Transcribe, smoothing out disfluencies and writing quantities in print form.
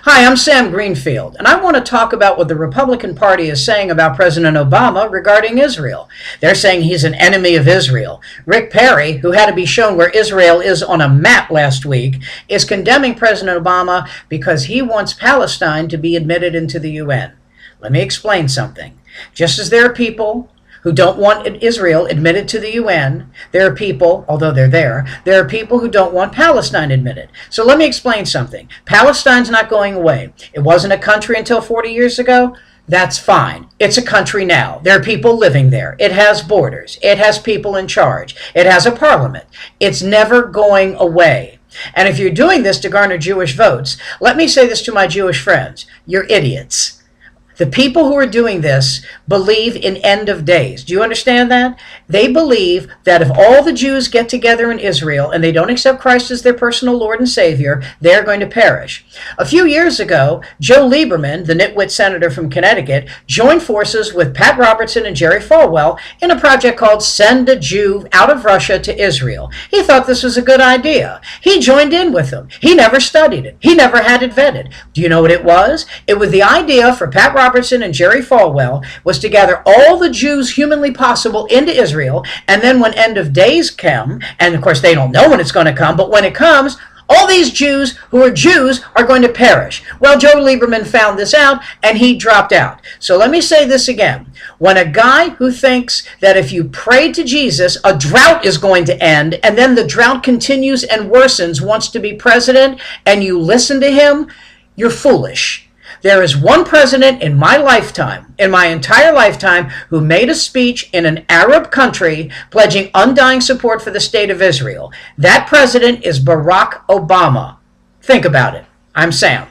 Hi, I'm Sam Greenfield, and I want to talk about what the Republican Party is saying about President Obama regarding Israel. They're saying he's an enemy of Israel. Rick Perry, who had to be shown where Israel is on a map last week, is condemning President Obama because he wants Palestine to be admitted into the UN. Let me explain something. Just as there are people who don't want Israel admitted to the UN, there are people, although there are people who don't want Palestine admitted. So let me explain something. Palestine's not going away. It wasn't a country until 40 years ago. That's fine. It's a country now. There are people living there. It has borders. It has people in charge. It has a parliament. It's never going away. And if you're doing this to garner Jewish votes, let me say this to my Jewish friends. You're idiots. The people who are doing this believe in end of days. Do you understand that? They believe that if all the Jews get together in Israel and they don't accept Christ as their personal Lord and Savior, they're going to perish. A few years ago, Joe Lieberman, the nitwit senator from Connecticut, joined forces with Pat Robertson and Jerry Falwell in a project called Send a Jew Out of Russia to Israel. He thought this was a good idea. He joined in with them. He never studied it. He never had it vetted. Do you know what it was? It was the idea for Pat Robertson and Jerry Falwell was to gather all the Jews humanly possible into Israel, and then when end of days come, and of course they don't know when it's going to come, but when it comes, all these Jews who are Jews are going to perish. Well, Joe Lieberman found this out, and he dropped out. So let me say this again. When a guy who thinks that if you pray to Jesus, a drought is going to end, and then the drought continues and worsens, wants to be president, and you listen to him, you're foolish. There is one president in my lifetime, in my entire lifetime, who made a speech in an Arab country pledging undying support for the state of Israel. That president is Barack Obama. Think about it. I'm Sam.